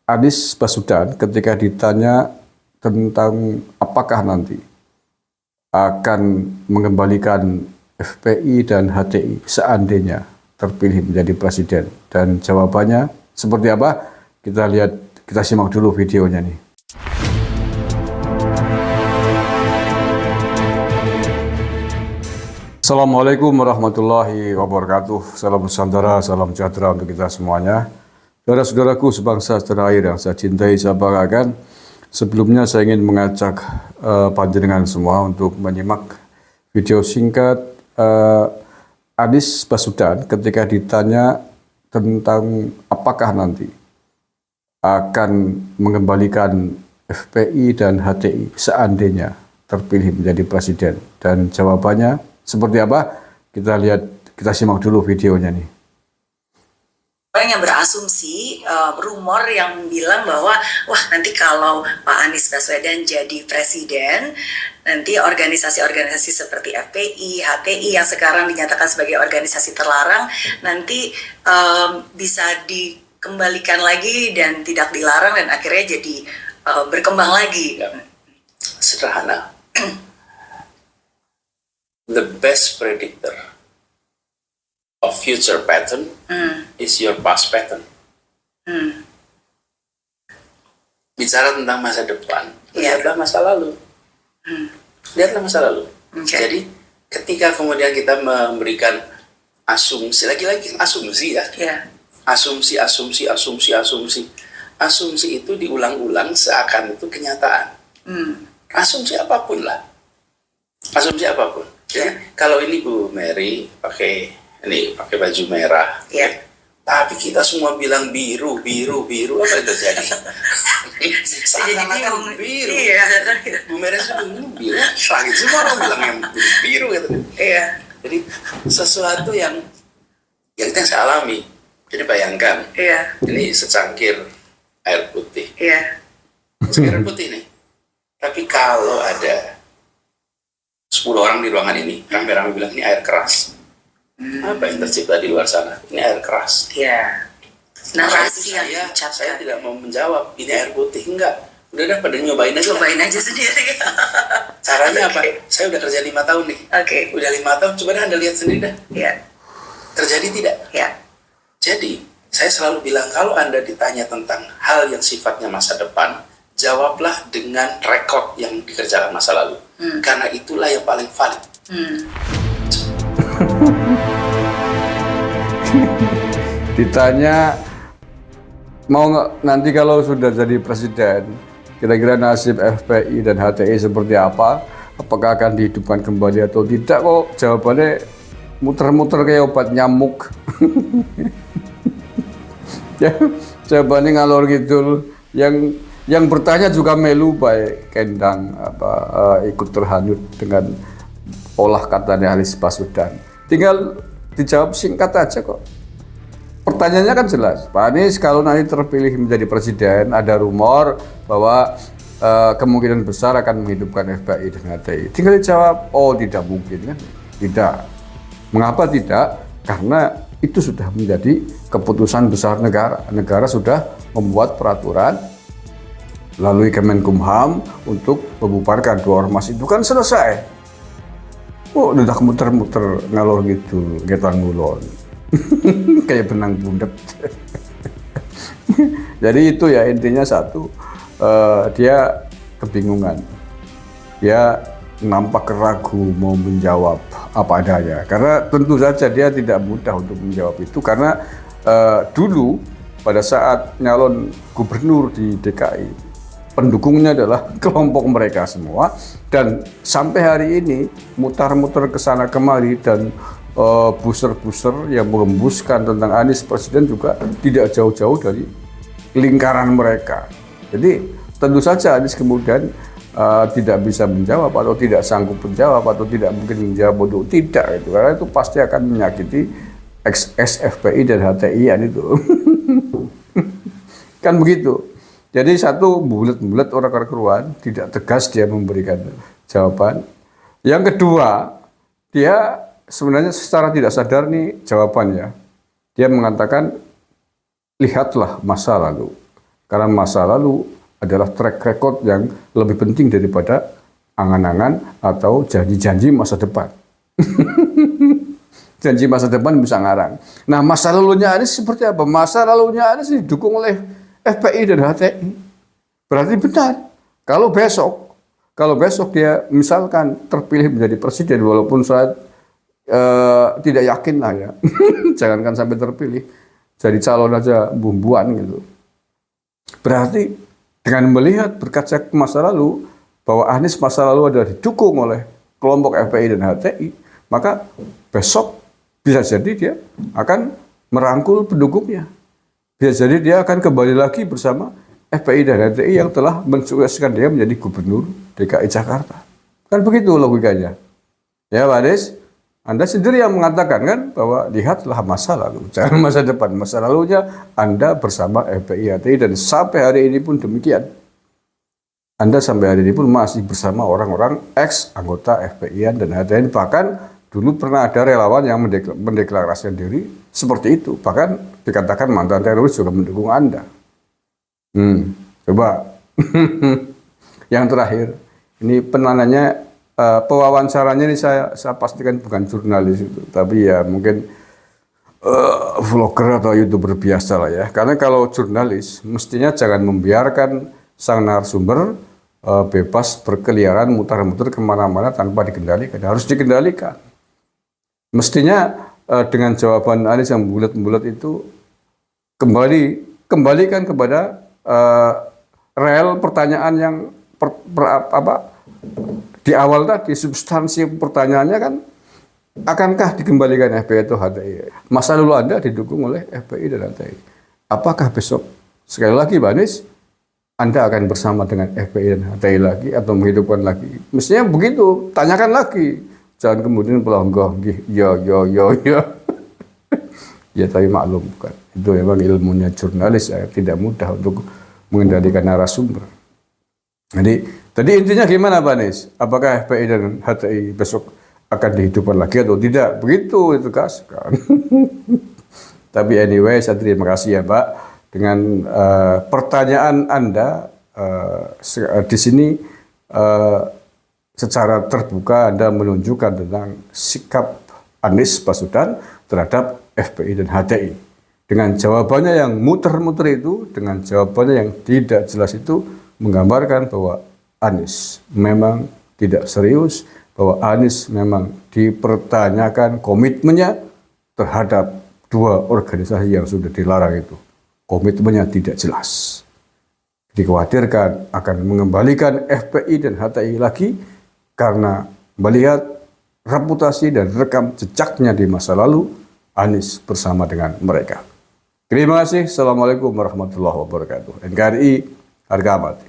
Anies Baswedan ketika ditanya tentang apakah nanti akan mengembalikan FPI dan HTI seandainya terpilih menjadi presiden, dan jawabannya seperti apa? Kita lihat, kita simak dulu videonya nih. Assalamualaikum warahmatullahi wabarakatuh. Salam Nusantara, salam sejahtera untuk kita semuanya. Saudara-saudaraku sebangsa setanah air yang saya cintai, saya banggakan. Sebelumnya saya ingin mengajak panjenengan semua untuk menyimak video singkat Anies Baswedan ketika ditanya tentang apakah nanti akan mengembalikan FPI dan HTI seandainya terpilih menjadi presiden, dan jawabannya seperti apa? Kita lihat, kita simak dulu videonya nih. Orang yang berasumsi, rumor yang bilang bahwa wah nanti kalau Pak Anies Baswedan jadi presiden, nanti organisasi-organisasi seperti FPI, HTI yang sekarang dinyatakan sebagai organisasi terlarang, nanti bisa dikembalikan lagi dan tidak dilarang, dan akhirnya jadi berkembang lagi. Sederhana. The best predictor of future pattern is your past pattern. Bicara tentang masa depan, lihatlah masa lalu. Lihatlah masa lalu. Jadi ketika kemudian kita memberikan asumsi, lagi-lagi asumsi ya. Asumsi itu diulang-ulang seakan itu kenyataan. Asumsi apapun lah. Asumsi apapun. Jadi kalau ini Bu Mary pakai baju merah, tapi kita semua bilang biru, apa yang terjadi? Seakan-akan biru. Bu Mary sudah biru, lagi semua orang bilang yang biru gitu. Jadi sesuatu yang itu yang saya alami. Jadi bayangkan, ini secangkir air putih. Secangkir air putih nih. Tapi kalau ada 10 orang di ruangan ini, rame-rame bilang ini air keras. Apa yang tercipta di luar sana? Ini air keras. Narasi yang saya tidak mau menjawab ini air putih, enggak. Udah pada nyobain aja. Cobain aja sendiri. Caranya apa? Saya udah kerja 5 tahun nih. Udah 5 tahun, coba Anda lihat sendiri dah. Terjadi tidak? Jadi saya selalu bilang, kalau Anda ditanya tentang hal yang sifatnya masa depan, jawablah dengan rekod yang dikerjakan masa lalu. Karena itulah yang paling valid. Ditanya mau nggak nanti kalau sudah jadi presiden, kira-kira nasib FPI dan HTI seperti apa? Apakah akan dihidupkan kembali atau tidak? Kok jawabannya muter-muter kayak obat nyamuk. Ya, jawabannya ngalor gitu. Yang bertanya juga melu baik kendang ikut terhanyut dengan olah katanya Anies Baswedan. Tinggal dijawab singkat aja kok. Pertanyaannya kan jelas, Pak Anies kalau nanti terpilih menjadi presiden, ada rumor bahwa kemungkinan besar akan menghidupkan FPI dan HTI. Tinggal dijawab, oh tidak mungkin kan? Tidak. Mengapa tidak? Karena itu sudah menjadi keputusan besar negara. Negara sudah membuat peraturan melalui Kemenkumham untuk membubarkan dua ormas itu, kan selesai. Oh, udah muter-muter ngalor gitu, getang ngulon. Kayak benang bundet. Jadi itu ya intinya satu, dia kebingungan. Dia nampak ragu mau menjawab apa adanya. Karena tentu saja dia tidak mudah untuk menjawab itu, karena dulu pada saat nyalon gubernur di DKI, pendukungnya adalah kelompok mereka semua, dan sampai hari ini mutar-mutar ke sana kemari, dan booster-booster yang mengembuskan tentang Anies presiden juga tidak jauh-jauh dari lingkaran mereka. Jadi tentu saja Anies kemudian tidak bisa menjawab atau tidak sanggup menjawab atau tidak mungkin menjawab untuk tidak itu, karena itu pasti akan menyakiti ex-FPI dan HTI itu. Kan begitu. Jadi satu, bulet-bulet orang keruan, tidak tegas dia memberikan jawaban. Yang kedua, dia sebenarnya secara tidak sadar nih jawabannya. Dia mengatakan, lihatlah masa lalu. Karena masa lalu adalah track record yang lebih penting daripada angan-angan atau janji-janji masa depan. Janji masa depan bisa ngarang. Nah, masa lalunya Anies seperti apa? Masa lalunya Anies didukung oleh FPI dan HTI. Berarti benar. Kalau besok dia misalkan terpilih menjadi presiden, walaupun saya tidak yakin lah ya. Jangankan sampai terpilih, jadi calon aja bumbuan gitu. Berarti dengan melihat berkaca ke masa lalu, bahwa Anies masa lalu adalah didukung oleh kelompok FPI dan HTI, maka besok bisa jadi dia akan merangkul pendukungnya. Bisa jadi dia akan kembali lagi bersama FPI dan HTI yang telah mensukseskan dia menjadi gubernur DKI Jakarta. Kan begitu logikanya. Ya Pak Anies, Anda sendiri yang mengatakan kan bahwa lihatlah masa lalu, jangan masa depan. Masa lalunya Anda bersama FPI HTI dan sampai hari ini pun demikian. Anda sampai hari ini pun masih bersama orang-orang ex anggota FPI dan HTI, bahkan dulu pernah ada relawan yang mendeklarasikan diri seperti itu. Bahkan dikatakan mantan teroris juga mendukung Anda. Coba. Yang terakhir, ini penangannya, pewawancaranya ini saya pastikan bukan jurnalis itu, tapi ya mungkin vlogger atau YouTuber biasa lah ya. Karena kalau jurnalis, mestinya jangan membiarkan sang narasumber bebas berkeliaran mutar-mutar kemana-mana tanpa dikendalikan. Harus dikendalikan. Mestinya dengan jawaban Anies yang bulat-bulat itu kembalikan kepada rel pertanyaan yang di awal tadi, substansi pertanyaannya kan, akankah dikembalikan FPI atau HTI? Masa lalu Anda didukung oleh FPI dan HTI. Apakah besok sekali lagi Pak Anies Anda akan bersama dengan FPI dan HTI lagi atau menghidupkan lagi? Mestinya begitu, tanyakan lagi. Jangan kemudian pelonggong, ya. Ya tapi maklum bukan. Itu memang ilmunya jurnalis ya, tidak mudah untuk mengendalikan narasumber. Jadi tadi intinya gimana Pak Anies? Apakah FPI dan HTI besok akan dihidupkan lagi atau tidak? Begitu itu kan. Tapi anyway, saya terima kasih ya Pak dengan pertanyaan Anda di sini. Secara terbuka Anda menunjukkan tentang sikap Anies Baswedan terhadap FPI dan HTI. Dengan jawabannya yang muter-muter itu, dengan jawabannya yang tidak jelas itu, menggambarkan bahwa Anies memang tidak serius, bahwa Anies memang dipertanyakan komitmennya terhadap dua organisasi yang sudah dilarang itu. Komitmennya tidak jelas. Dikhawatirkan akan mengembalikan FPI dan HTI lagi, karena melihat reputasi dan rekam jejaknya di masa lalu, Anies bersama dengan mereka. Terima kasih. Assalamualaikum warahmatullahi wabarakatuh. NKRI harga mati.